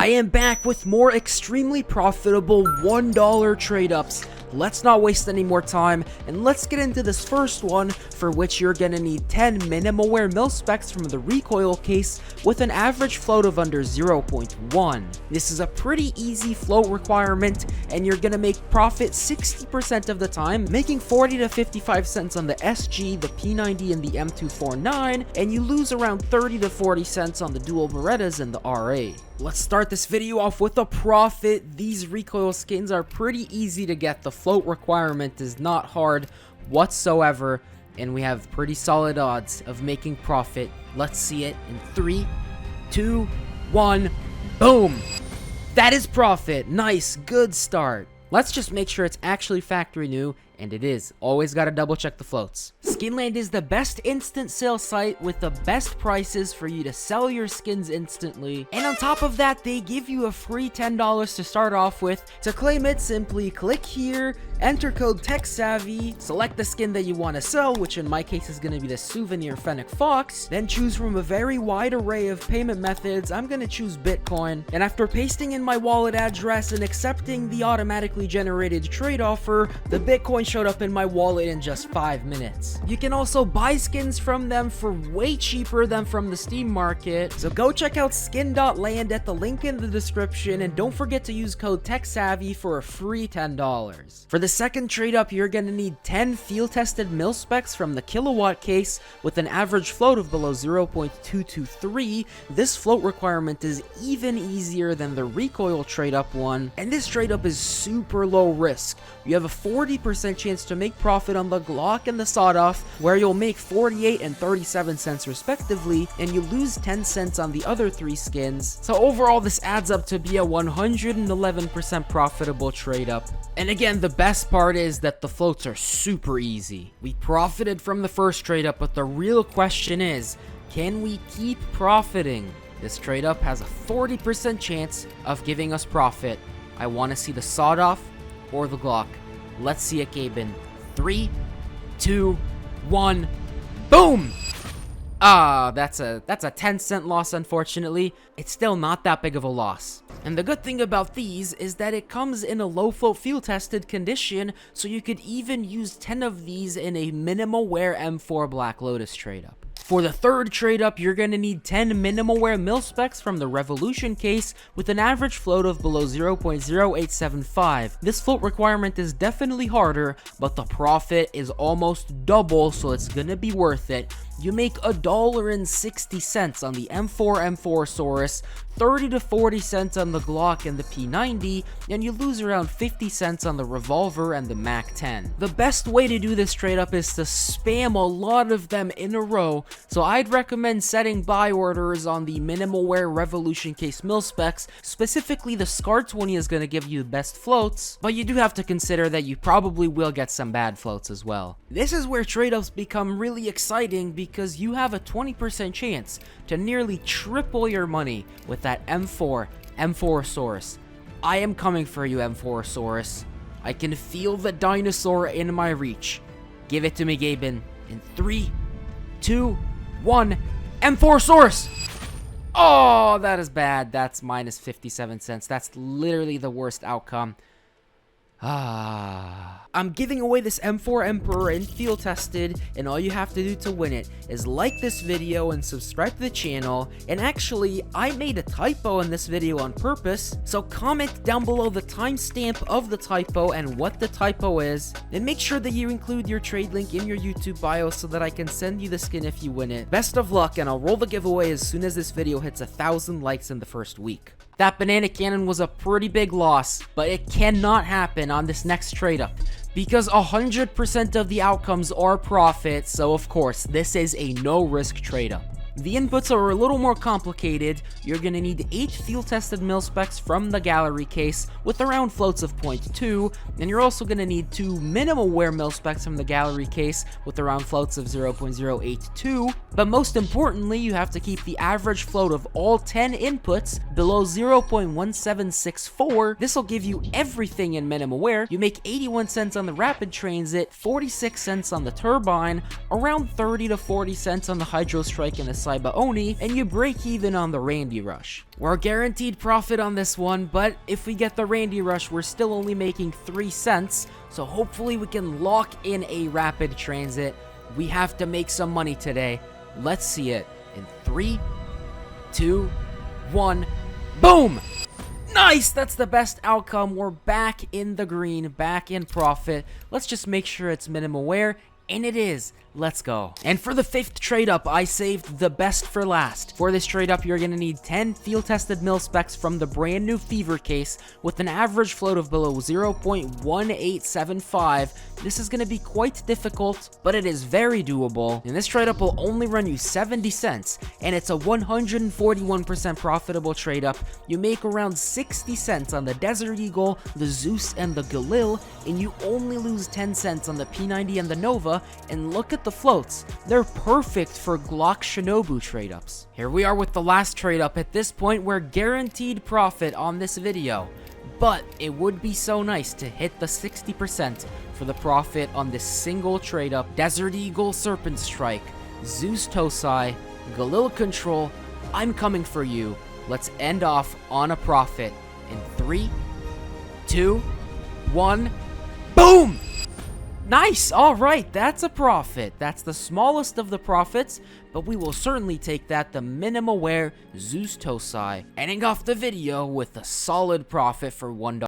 I am back with more extremely profitable $1 trade-ups. Let's not waste any more time, and let's get into this first one, for which you're gonna need 10 minimal wear mil-specs from the recoil case with an average float of under 0.1. This is a pretty easy float requirement, and you're gonna make profit 60% of the time, making 40 to 55 cents on the SG, the P90, and the M249, and you lose around 30 to 40 cents on the dual Berettas and the RA. Let's start this video off with a profit. These recoil skins are pretty easy to get. The float requirement is not hard whatsoever, and we have pretty solid odds of making profit. Let's see it in 3, 2, 1, boom! That is profit. Nice, good start. Let's just make sure it's actually factory new, and it is. Always gotta double check the floats. Skinland is the best instant sale site with the best prices for you to sell your skins instantly. And on top of that, they give you a free $10 to start off with. To claim it, simply click here, enter code TechSavvy, select the skin that you want to sell, which in my case is going to be the Souvenir Fennec Fox, then choose from a very wide array of payment methods. I'm going to choose Bitcoin, and after pasting in my wallet address and accepting the automatically generated trade offer, the Bitcoin showed up in my wallet in just 5 minutes. You can also buy skins from them for way cheaper than from the Steam market, so go check out skin.land at the link in the description, and don't forget to use code TechSavvy for a free $10. For the second trade up, you're gonna need 10 field tested mil specs from the Kilowatt case with an average float of below 0.223. This float requirement is even easier than the recoil trade up one, and this trade up is super low risk. You have a 40% chance to make profit on the Glock and the sawed-off, where you'll make 48 and 37 cents respectively, and you lose 10 cents on the other 3 skins. So overall, this adds up to be a 111% profitable trade up. And again, the best part is that the floats are super easy. We profited from the first trade up, but the real question is, can we keep profiting? This trade up has a 40% chance of giving us profit. I want to see the sawed-off or the Glock. Let's see it, Gabe, in 3, 2, 1, boom! That's a 10-cent loss, unfortunately. It's still not that big of a loss. And the good thing about these is that it comes in a low float field tested condition, so you could even use 10 of these in a minimal wear M4 Black Lotus trade up. For the third trade up, you're going to need 10 minimal wear mil specs from the Revolution case with an average float of below 0.0875. This float requirement is definitely harder, but the profit is almost double, so it's going to be worth it. You make $1.60 on the M4 Saurus, 30 to 40 cents on the Glock and the P90, and you lose around 50 cents on the Revolver and the Mac 10. The best way to do this trade up is to spam a lot of them in a row, so I'd recommend setting buy orders on the minimal wear Revolution case mil specs. Specifically, the SCAR 20 is going to give you the best floats, but you do have to consider that you probably will get some bad floats as well. This is where trade ups become really exciting, because you have a 20% chance to nearly triple your money with that M4 Saurus. I am coming for you, M4 Saurus. I can feel the dinosaur in my reach. Give it to me, Gaben. In 3, 2, 1, M4 Saurus! Oh, that is bad. That's minus 57 cents. That's literally the worst outcome. I'm giving away this M4 Emperor in field tested, and all you have to do to win it is like this video and subscribe to the channel. And actually, I made a typo in this video on purpose, so comment down below the timestamp of the typo and what the typo is, and make sure that you include your trade link in your YouTube bio so that I can send you the skin if you win it. Best of luck, and I'll roll the giveaway as soon as this video hits 1,000 likes in the first week. That banana cannon was a pretty big loss, but it cannot happen on this next trade up, because 100% of the outcomes are profit, so of course, this is a no-risk trade up. The inputs are a little more complicated. You're going to need 8 field-tested mil specs from the gallery case with around floats of 0.2, and you're also going to need 2 minimal wear mil specs from the gallery case with around floats of 0.082, but most importantly, you have to keep the average float of all 10 inputs below 0.1764. This will give you everything in minimal wear. You make 81 cents on the rapid transit, 46 cents on the turbine, around 30 to 40 cents on the hydro strike and the Tosai Baoni, and you break even on the Randy Rush. We're guaranteed profit on this one, but if we get the Randy Rush, we're still only making 3 cents, so hopefully we can lock in a rapid transit. We have to make some money today. Let's see it in 3, 2, 1, boom! Nice! That's the best outcome. We're back in the green, back in profit. Let's just make sure it's minimum wear, and it is. Let's go. And for the 5th trade up, I saved the best for last. For this trade up, you're going to need 10 field tested mil specs from the brand new Fever case with an average float of below 0.1875. This is going to be quite difficult, but it is very doable. And this trade up will only run you 70 cents, and it's a 141% profitable trade up. You make around 60 cents on the Desert Eagle, the Zeus, and the Galil, and you only lose 10 cents on the P90 and the Nova. And look at the floats. They're perfect for Glock Shinobu trade ups. Here we are with the last trade up. At this point, we're guaranteed profit on this video, but it would be so nice to hit the 60% for the profit on this single trade up. Desert Eagle Serpent Strike, Zeus Tosai, Galil Control. I'm coming for you. Let's end off on a profit in 3, 2, 1, boom! Nice! Alright, that's a profit. That's the smallest of the profits, but we will certainly take that, the minimum wear Zeus Tosai. Ending off the video with a solid profit for $1.